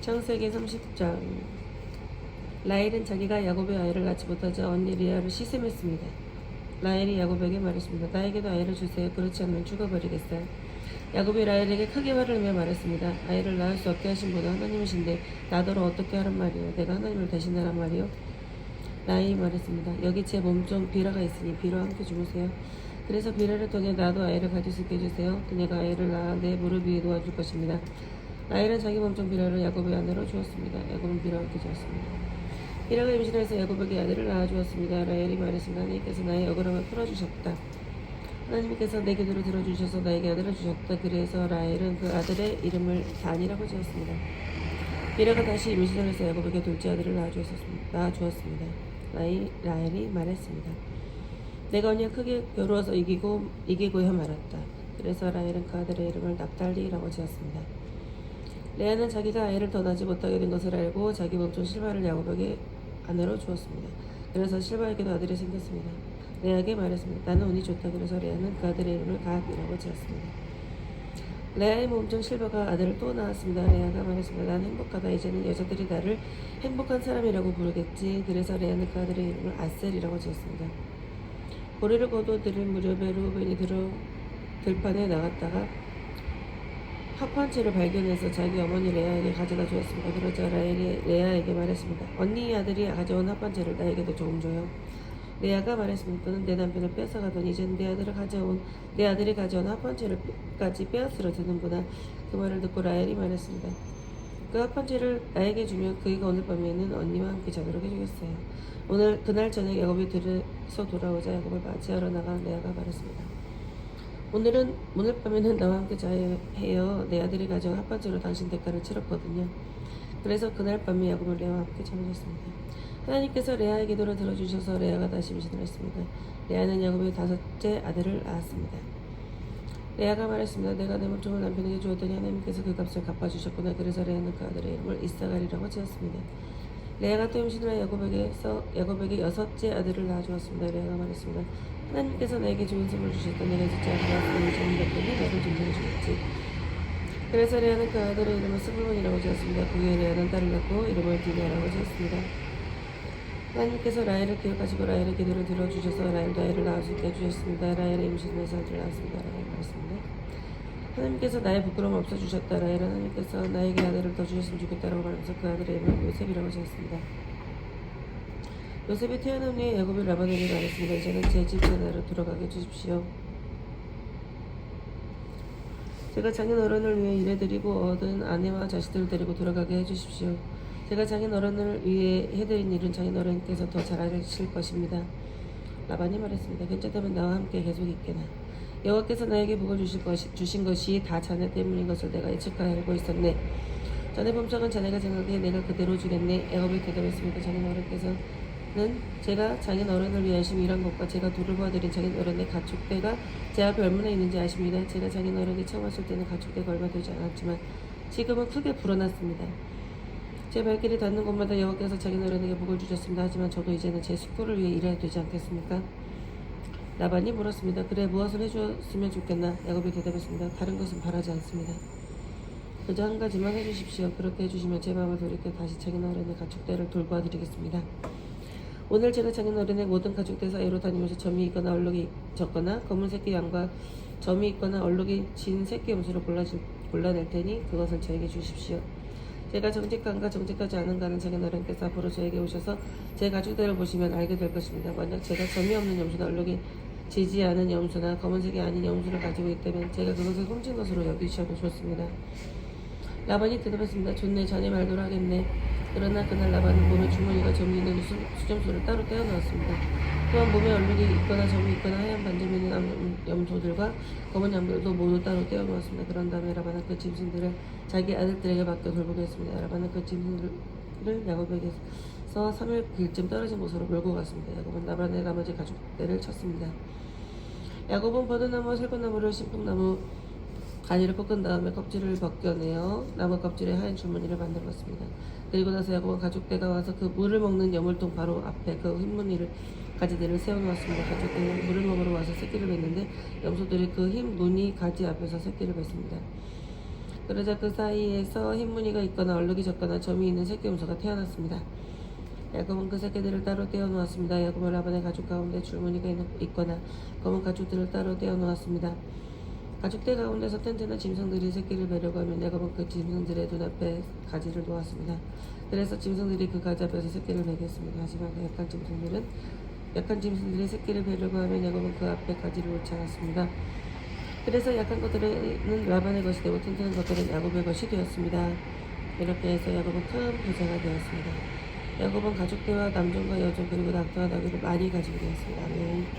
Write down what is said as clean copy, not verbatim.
창세기 30장. 라헬은 자기가 야곱의 아이를 낳지 못하자 언니 리아를 시샘했습니다. 라헬이 야곱에게 말했습니다. 나에게도 아이를 주세요. 그렇지 않으면 죽어버리겠어요. 야곱이 라헬에게 크게 화를 내며 말했습니다. 아이를 낳을 수 없게 하신 분은 하나님이신데 나더러 어떻게 하란 말이요. 내가 하나님을 대신하란 말이요. 라헬이 말했습니다. 여기 제 몸 좀 비라가 있으니 비라와 함께 주무세요. 그래서 비라를 통해 나도 아이를 가질 수 있게 해주세요. 그녀가 아이를 낳아 내 무릎 위에 놓아줄 것입니다. 라헬은 자기 몸종 비라를 야곱의 아내로 주었습니다. 야곱은 비라와 함께 주었습니다. 비라가 임신해서 야곱에게 아들을 낳아주었습니다. 라헬이 말했습니다. 하나님께서 나의 억울함을 풀어주셨다. 하나님께서 내 기도를 들어주셔서 나에게 아들을 주셨다. 그래서 라헬은 그 아들의 이름을 단이라고 지었습니다. 비라가 다시 임신해서 야곱에게 둘째 아들을 낳아주었습니다. 라헬이 말했습니다. 내가 언니가 크게 겨루어서 이기고야 말았다. 그래서 라헬은 그 아들의 이름을 납달리라고 지었습니다. 레아는 자기가 아이를 더 낳지 못하게 된 것을 알고 자기 몸종 실바를 야곱에게 아내로 주었습니다. 그래서 실바에게도 아들이 생겼습니다. 레아에게 말했습니다. 나는 운이 좋다. 그래서 레아는 그 아들의 이름을 갓이라고 지었습니다. 레아의 몸종 실바가 아들을 또 낳았습니다. 레아가 말했습니다. 나는 행복하다. 이제는 여자들이 나를 행복한 사람이라고 부르겠지. 그래서 레아는 그 아들의 이름을 아셀이라고 지었습니다. 보리를 거두들은 무렵에 루벤이 들판에 나갔다가 합한 채를 발견해서 자기 어머니 레아에게 가져다 주었습니다. 그러자 라헬이 레아에게 말했습니다. 언니 아들이 가져온 합한 채를 나에게도 조금 줘요. 레아가 말했습니다. 너는 내 남편을 뺏어가더니 이젠 내 아들이 가져온 합한 채를까지 빼앗으려 드는구나. 그 말을 듣고 라헬이 말했습니다. 그 합한 채를 나에게 주면 그이가 오늘 밤에는 언니와 함께 자도록 해주겠어요. 그날 저녁 야곱이 들에서 돌아오자 야곱을 맞이하러 나간 레아가 말했습니다. 오늘 밤에는 나와 함께 자해요. 내 아들이 가져온 합반제로 당신 대가를 치렀거든요. 그래서 그날 밤에 야곱은 레아와 함께 잠을 잤습니다. 하나님께서 레아의 기도를 들어주셔서 레아가 다시 임신을 했습니다. 레아는 야곱의 5째 아들을 낳았습니다. 레아가 말했습니다. 내가 내 몸종을 남편에게 주었더니 하나님께서 그 값을 갚아주셨구나. 그래서 레아는 그 아들의 이름을 이사갈이라고 지었습니다. 레아가 또 임신을 야곱에게 6째 아들을 낳아주었습니다. 레아가 말했습니다. 하나님께서 나에게 좋은 선물 주셨다. 내가 진짜 아들을 좋은 덕분에 나를 존중해 주겠지. 그래서 레아는 그 아들의 이름을 스불론이라고 지었습니다. 그 후에 레아는 딸을 낳고 이름을 디나라고 지었습니다. 하나님께서 라헬을 기억하시고 라헬의 기도를 들어주셔서 라헬도 아이를 낳을 수 있게 해주셨습니다. 라헬의 임신에서 아들을 낳았습니다. 라헬 말했습니다. 하나님께서 나의 부끄러움 없어주셨다. 라헬은 하나님께서 나에게 아들을 더 주셨으면 좋겠다라고 말하면서 그 아들의 이름을 요셉이라고 지었습니다. 요셉이 태어난 후에 야곱이 라반에게 말했습니다. 이제는 제 집 제 나라로 돌아가게 해주십시오. 제가 장인 어른을 위해 일해드리고 얻은 아내와 자식들을 데리고 돌아가게 해주십시오. 제가 장인 어른을 위해 해드린 일은 장인 어른께서 더 잘하실 것입니다. 라반이 말했습니다. 괜찮다면 나와 함께 계속 있게나. 여호와께서 나에게 복을 주신 것이 다 자네 때문인 것을 내가 예측하여 알고 있었네. 자네 범상은 자네가 정하기에 내가 그대로 주겠네. 야곱이 대답했습니다. 장인 어른께서는 제가 장인 어른을 위해 열심히 일한 것과 제가 돌보아드린 장인 어른의 가축대가 제 앞에 얼마나 있는지 아십니다. 제가 장인 어른이 처음 왔을 때는 가축대가 얼마 되지 않았지만 지금은 크게 불어났습니다. 제 발길이 닿는 곳마다 여호와께서 장인 어른에게 복을 주셨습니다. 하지만 저도 이제는 제 식구를 위해 일해야 되지 않겠습니까? 라반이 물었습니다. 그래 무엇을 해주었으면 좋겠나? 야곱이 대답했습니다. 다른 것은 바라지 않습니다. 그저 한 가지만 해주십시오. 그렇게 해주시면 제 마음을 돌이켜 다시 장인 어른의 가축대를 돌보아드리겠습니다. 오늘 제가 장인 어른의 모든 가축대 사이로 다니면서 점이 있거나 얼룩이 적거나 검은 새끼 양과 점이 있거나 얼룩이 진 새끼 염소를 골라낼 테니 그것을 저에게 주십시오. 제가 정직한가 정직하지 않은가는 장인 어른께서 앞으로 저에게 오셔서 제 가축대를 보시면 알게 될 것입니다. 만약 제가 점이 없는 염소나 얼룩이 지지 않은 염소나 검은색이 아닌 염소를 가지고 있다면 제가 그것을 훔친 것으로 여기셔도 좋습니다. 라반이 대답했습니다. 좋네, 자네 말대로 하겠네. 그러나 그날 라반은 몸에 주머니가 점이 있는 수점소를 따로 떼어놓았습니다. 또한 몸에 얼룩이 있거나 점이 있거나 하얀 반점이 있는 염소들과 검은 양들도 모두 따로 떼어놓았습니다. 그런 다음에 라반은 그 짐승들을 자기 아들들에게 맡겨 돌보게 했습니다. 라반은 그 짐승들을 야곱에게서 3일 길쯤 떨어진 곳으로 몰고 갔습니다. 야곱은 라반의 나머지 가축대를 쳤습니다. 야곱은 버드나무와 설꽃나무를 신풍나무 가지를 꺾은 다음에 껍질을 벗겨내어 나무 껍질에 하얀 줄무늬를 만들었습니다. 그리고 나서 야곱은 가축대가 와서 그 물을 먹는 여물통 바로 앞에 그 흰 가지들을 세워놓았습니다. 가축대는 물을 먹으러 와서 새끼를 뱉는데 염소들이 그 흰 무늬 가지 앞에서 새끼를 뱉습니다. 그러자 그 사이에서 흰 무늬가 있거나 얼룩이 졌거나 점이 있는 새끼 염소가 태어났습니다. 야곱은 그 새끼들을 따로 떼어 놓았습니다. 야곱은 라반의 가죽 가운데 줄무늬가 있거나 검은 가죽들을 따로 떼어 놓았습니다. 가죽대 가운데서 텐트나 짐승들이 새끼를 베려고 하면 야곱은 그 짐승들의 눈앞에 가지를 놓았습니다. 그래서 짐승들이 그 가지 앞에서 새끼를 베겠습니다. 하지만 그 약한 짐승들이 새끼를 베려고 하면 야곱은 그 앞에 가지를 놓지 않았습니다. 그래서 약한 것들은 라반의 것이 되고 튼튼한 것들은 야곱의 것이 되었습니다. 이렇게 해서 야곱은 큰 부자가 되었습니다. 야곱은 가족대와 남종과 여종 그리고 낙타와 나귀를 많이 가지게 되었습니다. 아멘.